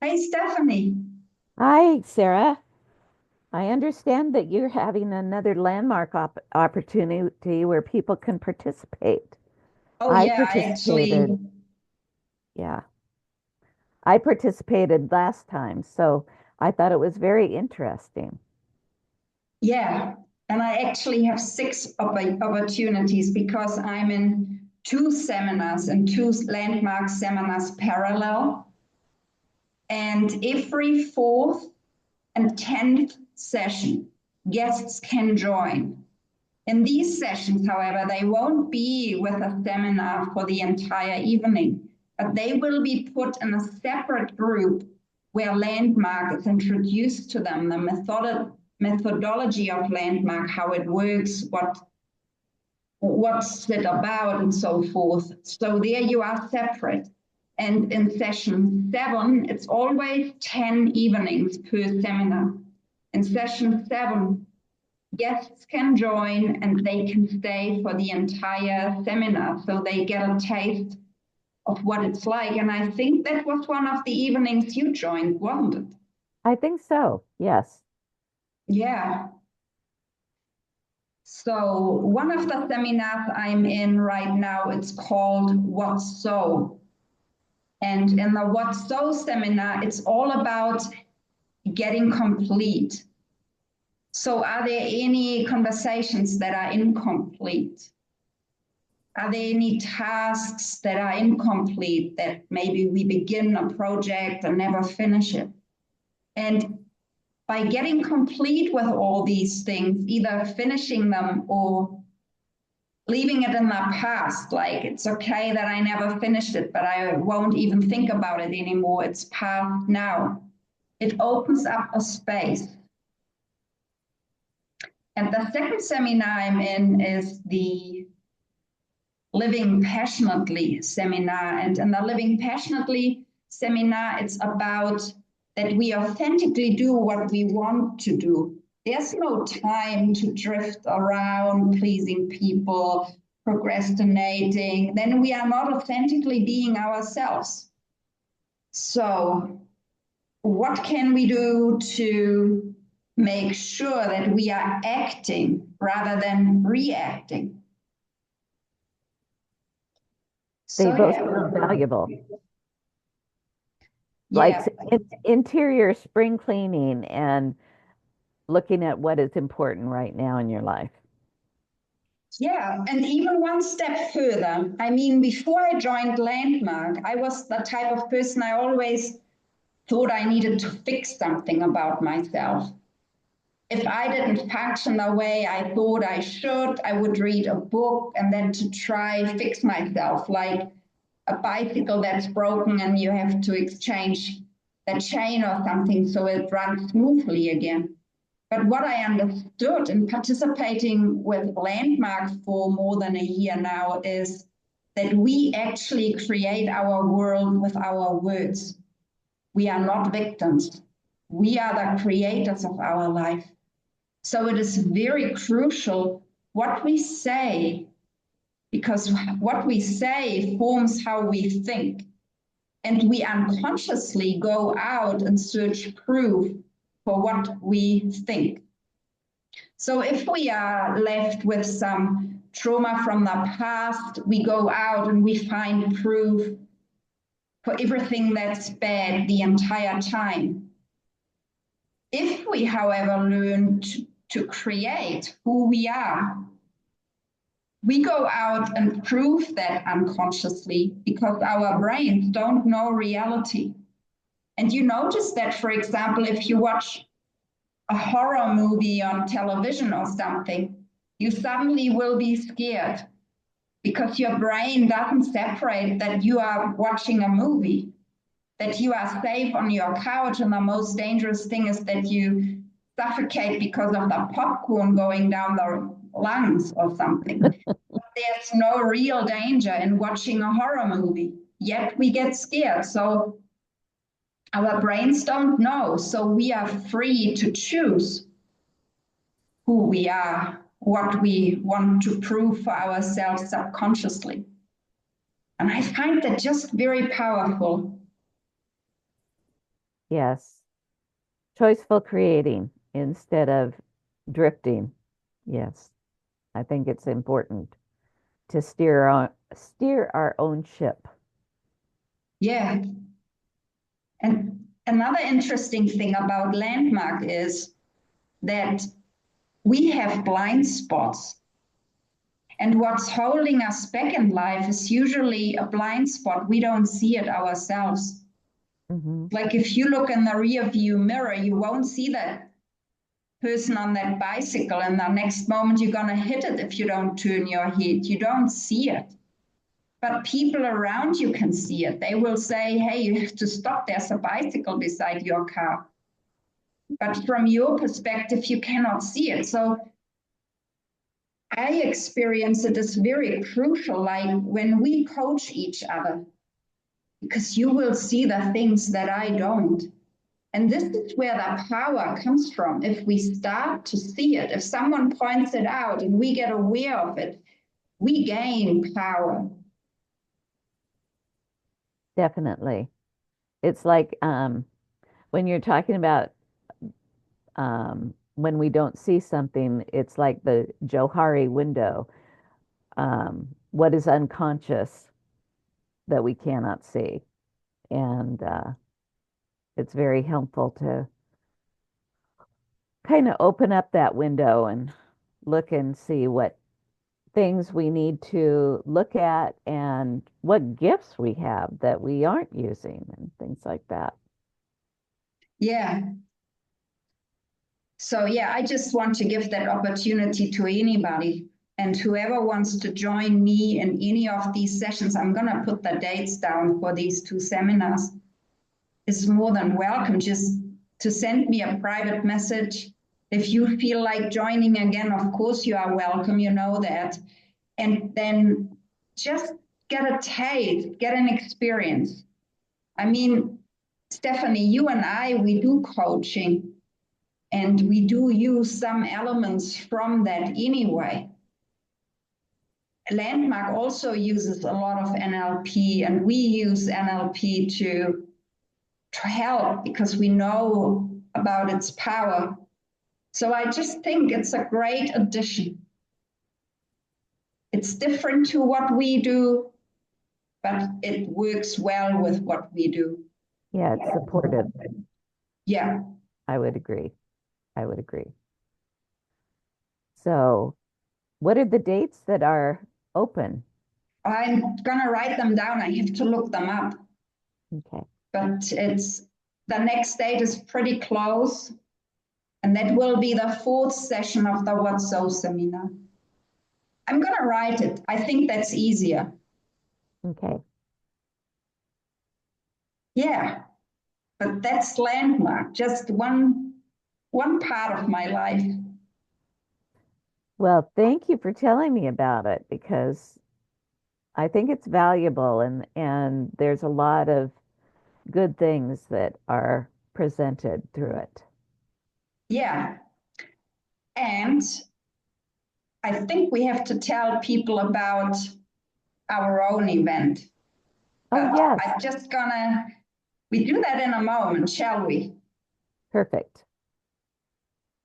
Hey, Stephanie. Hi, Sarah. I understand that you're having another landmark opportunity where people can participate. Oh, I yeah, I participated, actually, yeah, I participated last time, so I thought it was very interesting. yeah, and I actually have six opportunities because I'm in two seminars and two landmark seminars parallel. And every fourth and 10th session, guests can join. In these sessions, however, they won't be with a seminar for the entire evening, but they will be put in a separate group where Landmark is introduced to them, the methodology of Landmark, how it works, what's it about, and so forth. So there you are separate. And in session 7, it's always 10 evenings per seminar. In session 7, guests can join and they can stay for the entire seminar. So they get a taste of what it's like. And I think that was one of the evenings you joined, wasn't it? I think so, yes. Yeah. So one of the seminars I'm in right now, it's called What's So? And in the What's So seminar, it's all about getting complete. So are there any conversations that are incomplete? Are there any tasks that are incomplete that maybe we begin a project and never finish it? And by getting complete with all these things, either finishing them or leaving it in the past, like it's okay that I never finished it, but I won't even think about it anymore. It's past now. It opens up a space. And the second seminar I'm in is the Living Passionately seminar. And in the Living Passionately seminar, it's about that we authentically do what we want to do. There's no time to drift around pleasing people, procrastinating. Then we are not authentically being ourselves. So, what can we do to make sure that we are acting rather than reacting? They So, both yeah. sound valuable. Like Yeah. interior spring cleaning and looking at what is important right now in your life. Yeah, and even one step further. I mean, before I joined Landmark, I was the type of person I always thought I needed to fix something about myself. If I didn't function the way I thought I should, I would read a book and then to try fix myself, like a bicycle that's broken and you have to exchange the chain or something so it runs smoothly again. But what I understood in participating with Landmark for more than a year now is that we actually create our world with our words. We are not victims. We are the creators of our life. So it is very crucial what we say, because what we say forms how we think. And we unconsciously go out and search proof for what we think. So if we are left with some trauma from the past, we go out and we find proof for everything that's bad the entire time. If we, however, learn to create who we are, we go out and prove that unconsciously because our brains don't know reality. And you notice that, for example, if you watch a horror movie on television or something, you suddenly will be scared because your brain doesn't separate that you are watching a movie, that you are safe on your couch, and the most dangerous thing is that you suffocate because of the popcorn going down the lungs or something. There's no real danger in watching a horror movie, yet we get scared. So our brains don't know. So we are free to choose who we are, what we want to prove for ourselves subconsciously. And I find that just very powerful. Yes. Choiceful creating instead of drifting. Yes. I think it's important to steer our own ship. Yeah. And another interesting thing about Landmark is that we have blind spots. And what's holding us back in life is usually a blind spot. We don't see it ourselves. Mm-hmm. Like if you look in the rear view mirror, you won't see that person on that bicycle, and the next moment you're going to hit it if you don't turn your head. You don't see it. But people around you can see it. They will say, hey, you have to stop. There's a bicycle beside your car. But from your perspective, you cannot see it. So I experience it as very crucial, like when we coach each other, because you will see the things that I don't. And this is where the power comes from. If we start to see it, if someone points it out and we get aware of it, we gain power. Definitely. It's like when you're talking about when we don't see something, it's like the Johari window. What is unconscious that we cannot see? And it's very helpful to kind of open up that window and look and see what things we need to look at and what gifts we have that we aren't using and things like that. Yeah. So yeah, I just want to give that opportunity to anybody. And whoever wants to join me in any of these sessions, I'm going to put the dates down for these 2 seminars, is more than welcome. Just to send me a private message. If you feel like joining again, of course you are welcome, you know that. And then just get a taste, get an experience. I mean, Stephanie, you and I, we do coaching. And we do use some elements from that anyway. Landmark also uses a lot of NLP, and we use NLP to help because we know about its power. So I just think it's a great addition. It's different to what we do, but it works well with what we do. Yeah, it's supportive. Yeah. I would agree. I would agree. So, what are the dates that are open? I'm going to write them down. I have to look them up. Okay. But it's the next date is pretty close. And that will be the 4th session of the What So seminar. I'm going to write it. I think that's easier. Okay. Yeah. But that's Landmark, just one part of my life. Well, thank you for telling me about it because I think it's valuable and there's a lot of good things that are presented through it. Yeah. And I think we have to tell people about our own event. Oh, But yes. I'm just gonna, we do that in a moment, shall we? Perfect.